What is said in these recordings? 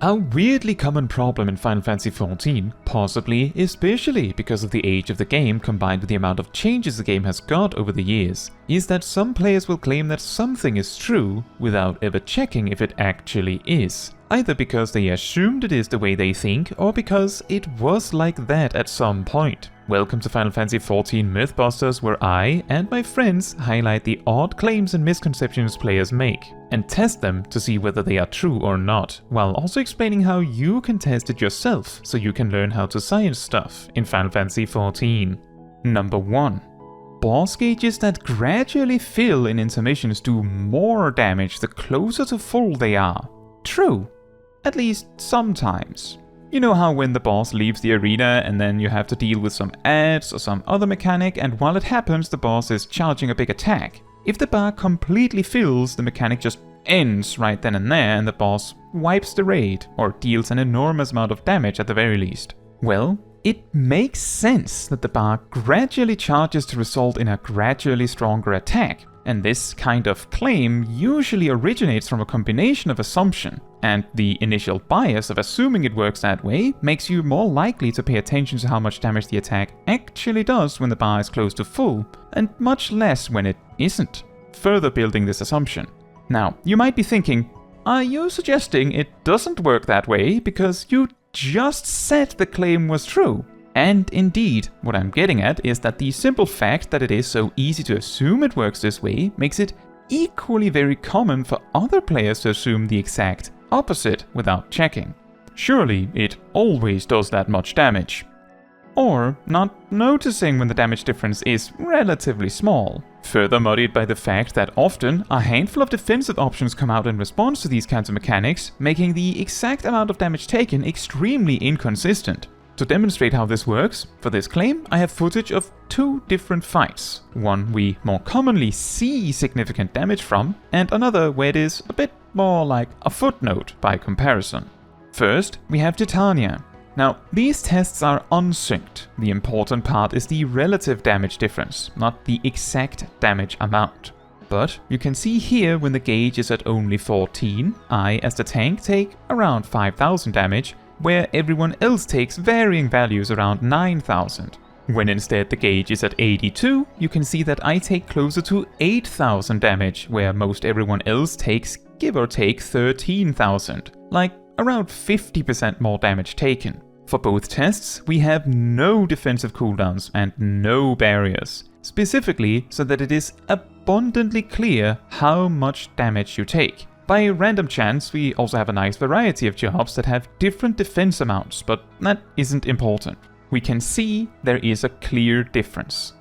A weirdly common problem in Final Fantasy XIV, possibly especially because of the age of the game combined with the amount of changes the game has got over the years, is that some players will claim that something is true without ever checking if it actually is. Either because they assumed it is the way they think, or because it was like that at some point. Welcome to Final Fantasy XIV Mythbusters, where I and my friends highlight the odd claims and misconceptions players make, and test them to see whether they are true or not, while also explaining how you can test it yourself so you can learn how to science stuff in Final Fantasy XIV. Number 1. Boss gauges that gradually fill in intermissions do more damage the closer to full they are. True. At least sometimes. You know how when the boss leaves the arena and then you have to deal with some ads or some other mechanic, and while it happens the boss is charging a big attack. If the bar completely fills, the mechanic just ends right then and there and the boss wipes the raid, or deals an enormous amount of damage at the very least. Well, it makes sense that the bar gradually charges to result in a gradually stronger attack. And this kind of claim usually originates from a combination of assumption, and the initial bias of assuming it works that way makes you more likely to pay attention to how much damage the attack actually does when the bar is close to full, and much less when it isn't, further building this assumption. Now, you might be thinking, are you suggesting it doesn't work that way because you just said the claim was true? And indeed, what I'm getting at is that the simple fact that it is so easy to assume it works this way makes it equally very common for other players to assume the exact opposite without checking. Surely it always does that much damage. Or not noticing when the damage difference is relatively small. Further muddied by the fact that often a handful of defensive options come out in response to these kinds of mechanics, making the exact amount of damage taken extremely inconsistent. To demonstrate how this works, for this claim I have footage of 2 different fights. One we more commonly see significant damage from, and another where it is a bit more like a footnote by comparison. First, we have Titania. Now, these tests are unsynced. The important part is the relative damage difference, not the exact damage amount. But you can see here when the gauge is at only 14, I as the tank take around 5000 damage, where everyone else takes varying values around 9000. When instead the gauge is at 82, you can see that I take closer to 8000 damage, where most everyone else takes give or take 13,000, like around 50% more damage taken. For both tests, we have no defensive cooldowns and no barriers, specifically so that it is abundantly clear how much damage you take. By random chance, we also have a nice variety of jobs that have different defense amounts, but that isn't important. We can see there is a clear difference.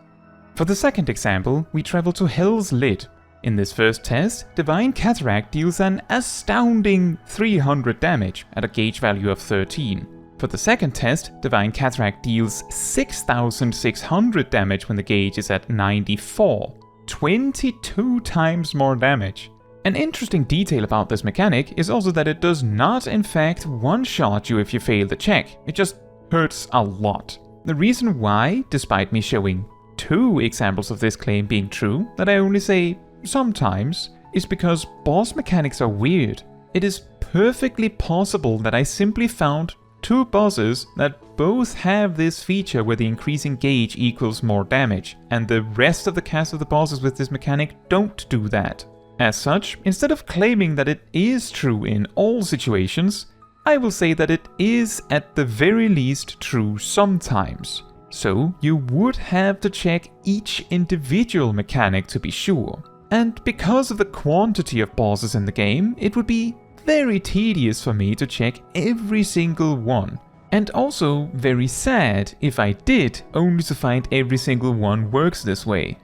For the second example, we travel to Hell's Lid. In this first test, Divine Cataract deals an astounding 300 damage at a gauge value of 13. For the second test, Divine Cataract deals 6600 damage when the gauge is at 94. 22 times more damage. An interesting detail about this mechanic is also that it does not in fact one-shot you if you fail the check, it just hurts a lot. The reason why, despite me showing 2 examples of this claim being true, that I only say sometimes, is because boss mechanics are weird. It is perfectly possible that I simply found 2 bosses that both have this feature where the increasing gauge equals more damage, and the rest of the cast of the bosses with this mechanic don't do that. As such, instead of claiming that it is true in all situations, I will say that it is at the very least true sometimes. So you would have to check each individual mechanic to be sure. And because of the quantity of bosses in the game, it would be very tedious for me to check every single one. And also very sad if I did, only to find every single one works this way.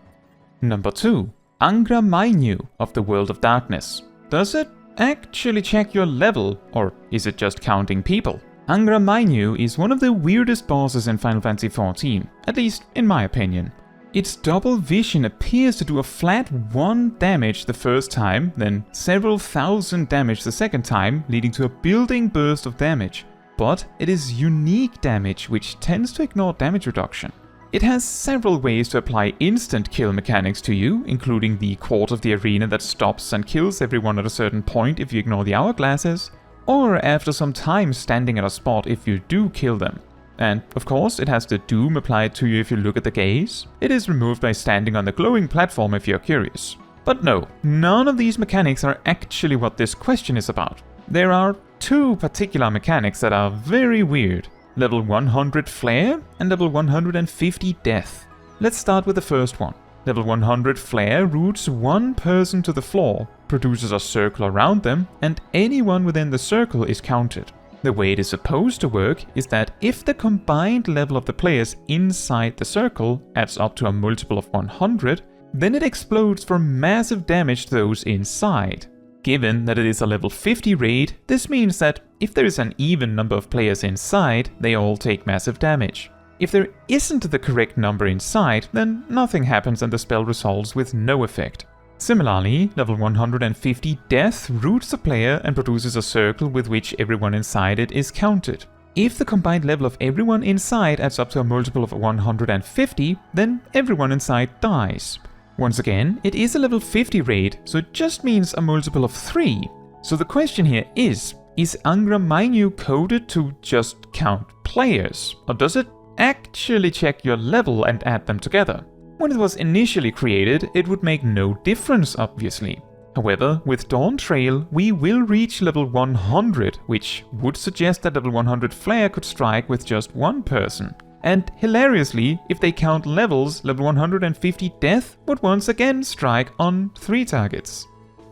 Number 2. Angra Mainyu of the World of Darkness. Does it actually check your level, or is it just counting people? Angra Mainyu is one of the weirdest bosses in Final Fantasy XIV, at least in my opinion. Its double vision appears to do a flat 1 damage the first time, then several thousand damage the second time, leading to a building burst of damage. But it is unique damage, which tends to ignore damage reduction. It has several ways to apply instant kill mechanics to you, including the Quart of the Arena that stops and kills everyone at a certain point if you ignore the hourglasses, or after some time standing at a spot if you do kill them. And of course, it has the doom applied to you if you look at the gaze. It is removed by standing on the glowing platform if you're curious. But no, none of these mechanics are actually what this question is about. There are two particular mechanics that are very weird. Level 100 Flare and level 150 Death. Let's start with the first one. Level 100 Flare roots one person to the floor, produces a circle around them, and anyone within the circle is counted. The way it is supposed to work is that if the combined level of the players inside the circle adds up to a multiple of 100, then it explodes for massive damage to those inside. Given that it is a level 50 raid, this means that if there is an even number of players inside, they all take massive damage. If there isn't the correct number inside, then nothing happens and the spell resolves with no effect. Similarly, level 150 Death roots a player and produces a circle with which everyone inside it is counted. If the combined level of everyone inside adds up to a multiple of 150, then everyone inside dies. Once again, it is a level 50 raid, so it just means a multiple of 3. So the question here is Angra Mainyu coded to just count players, or does it actually check your level and add them together? When it was initially created, it would make no difference, obviously. However, with Dawn Trail, we will reach level 100, which would suggest that level 100 Flare could strike with just one person. And hilariously, if they count levels, level 150 Death would once again strike on 3 targets.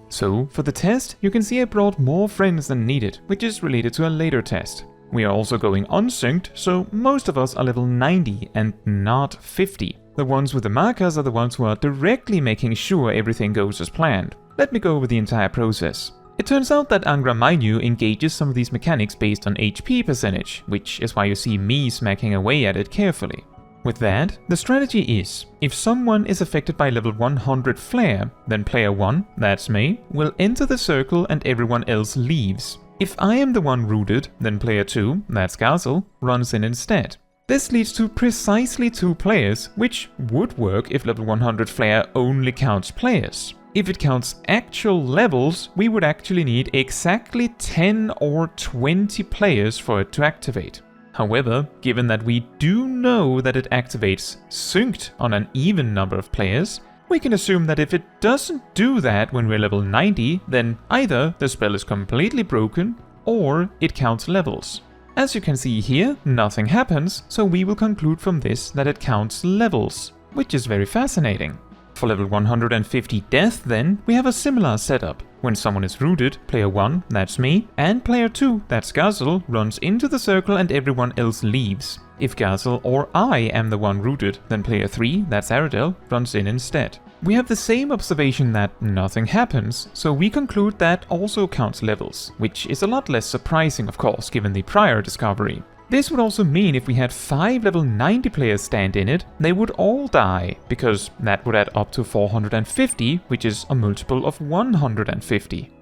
So, for the test, you can see I brought more friends than needed, which is related to a later test. We are also going unsynced, so most of us are level 90 and not 50. The ones with the markers are the ones who are directly making sure everything goes as planned. Let me go over the entire process. It turns out that Angra Mainyu engages some of these mechanics based on HP percentage, which is why you see me smacking away at it carefully. With that, the strategy is, if someone is affected by level 100 Flare, then player 1, that's me, will enter the circle and everyone else leaves. If I am the one rooted, then player 2, that's Cradle, runs in instead. This leads to precisely 2 players, which would work if level 100 Flare only counts players. If it counts actual levels, we would actually need exactly 10 or 20 players for it to activate. However, given that we do know that it activates synced on an even number of players, we can assume that if it doesn't do that when we're level 90, then either the spell is completely broken, or it counts levels. As you can see here, nothing happens, so we will conclude from this that it counts levels, which is very fascinating. For level 150 Death then, we have a similar setup. When someone is rooted, player 1, that's me, and player 2, that's Cradle, runs into the circle and everyone else leaves. If Cradle or I am the one rooted, then player 3, that's Cradle, runs in instead. We have the same observation that nothing happens, so we conclude that also counts levels, which is a lot less surprising of course given the prior discovery. This would also mean if we had 5 level 90 players stand in it, they would all die, because that would add up to 450, which is a multiple of 150.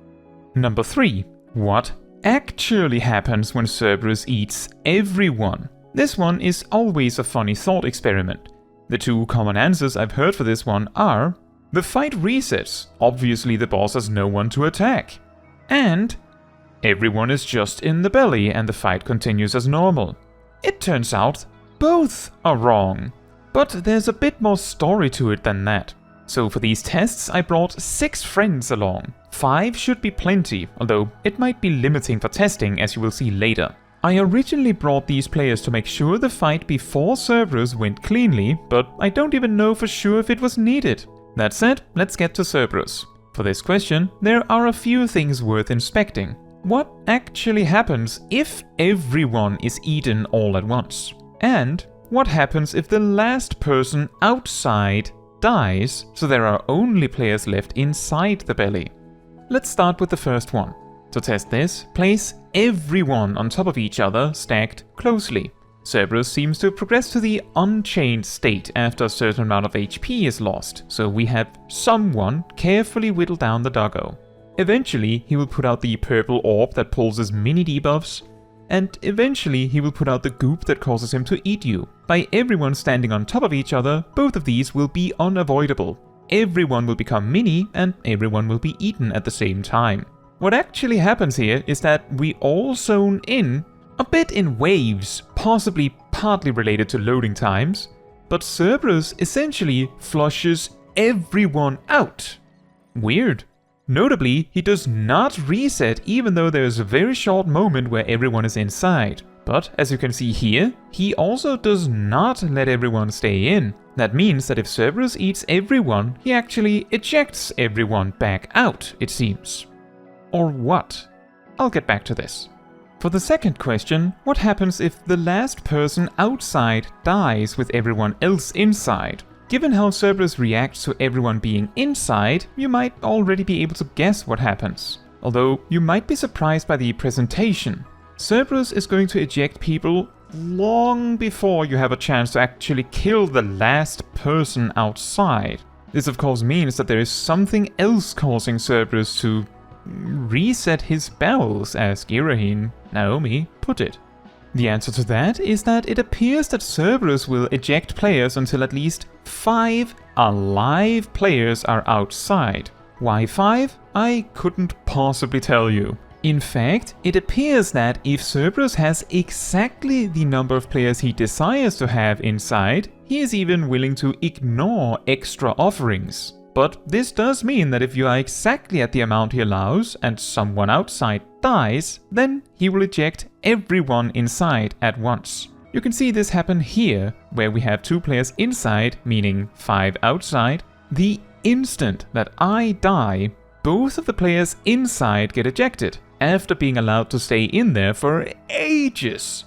Number 3. What actually happens when Cerberus eats everyone? This one is always a funny thought experiment. The 2 common answers I've heard for this one are: the fight resets, obviously the boss has no one to attack, and everyone is just in the belly and the fight continues as normal. It turns out both are wrong. But there's a bit more story to it than that. So for these tests I brought 6 friends along. 5 should be plenty, although it might be limiting for testing as you will see later. I originally brought these players to make sure the fight before Cerberus went cleanly, but I don't even know for sure if it was needed. That said, let's get to Cerberus. For this question, there are a few things worth inspecting. What actually happens if everyone is eaten all at once? And what happens if the last person outside dies, so there are only players left inside the belly? Let's start with the first one. To test this, place everyone on top of each other stacked closely. Cerberus seems to progress to the unchained state after a certain amount of HP is lost, so we have someone carefully whittle down the doggo. Eventually, he will put out the purple orb that pulls his mini debuffs, and eventually he will put out the goop that causes him to eat you. By everyone standing on top of each other, both of these will be unavoidable. Everyone will become mini, and everyone will be eaten at the same time. What actually happens here is that we all zone in, a bit in waves, possibly partly related to loading times, but Cerberus essentially flushes everyone out. Weird. Notably, he does not reset even though there is a very short moment where everyone is inside. But as you can see here, he also does not let everyone stay in. That means that if Cerberus eats everyone, he actually ejects everyone back out, it seems. Or what? I'll get back to this. For the second question, what happens if the last person outside dies with everyone else inside? Given how Cerberus reacts to everyone being inside, you might already be able to guess what happens. Although, you might be surprised by the presentation. Cerberus is going to eject people long before you have a chance to actually kill the last person outside. This of course means that there is something else causing Cerberus to reset his bells, as Girahim Naomi put it. The answer to that is that it appears that Cerberus will eject players until at least 5 alive players are outside. Why 5? I couldn't possibly tell you. In fact, it appears that if Cerberus has exactly the number of players he desires to have inside, he is even willing to ignore extra offerings. But this does mean that if you are exactly at the amount he allows and someone outside dies, then he will eject everyone inside at once. You can see this happen here, where we have 2 players inside, meaning 5 outside. The instant that I die, both of the players inside get ejected, after being allowed to stay in there for ages.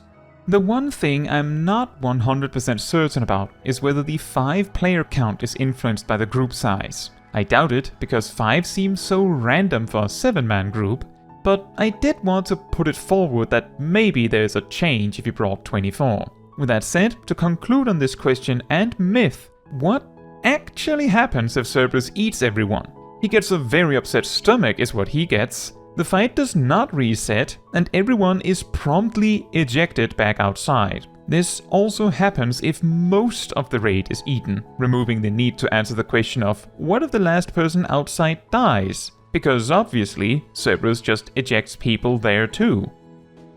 The one thing I'm not 100% certain about is whether the 5-player count is influenced by the group size. I doubt it, because 5 seems so random for a 7-man group, but I did want to put it forward that maybe there's a change if you brought 24. With that said, to conclude on this question and myth, what actually happens if Cerberus eats everyone? He gets a very upset stomach is what he gets. The fight does not reset, and everyone is promptly ejected back outside. This also happens if most of the raid is eaten, removing the need to answer the question of what if the last person outside dies? Because obviously, Cerberus just ejects people there too.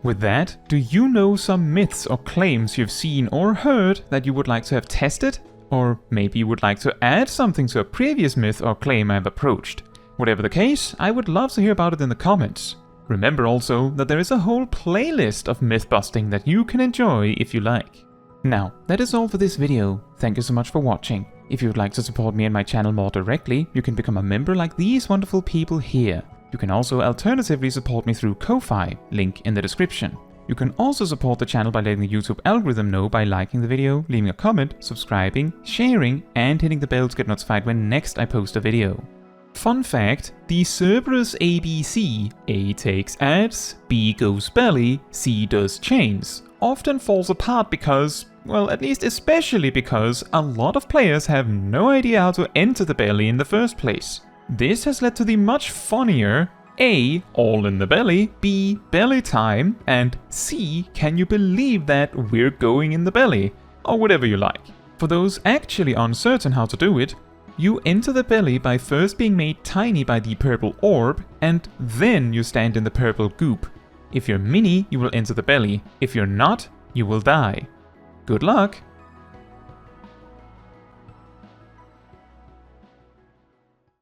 With that, do you know some myths or claims you've seen or heard that you would like to have tested? Or maybe you would like to add something to a previous myth or claim I've approached? Whatever the case, I would love to hear about it in the comments. Remember also that there is a whole playlist of myth busting that you can enjoy if you like. Now, that is all for this video. Thank you so much for watching. If you would like to support me and my channel more directly, you can become a member like these wonderful people here. You can also alternatively support me through Ko-Fi, link in the description. You can also support the channel by letting the YouTube algorithm know by liking the video, leaving a comment, subscribing, sharing, and hitting the bell to get notified when next I post a video. Fun fact, the Cerberus ABC, A takes ads, B goes belly, C does chains, often falls apart because, well, at least especially because a lot of players have no idea how to enter the belly in the first place. This has led to the much funnier A, all in the belly, B, belly time, and C, can you believe that we're going in the belly, or whatever you like. For those actually uncertain how to do it, you enter the belly by first being made tiny by the purple orb, and then you stand in the purple goop. If you're mini, you will enter the belly. If you're not, you will die. Good luck!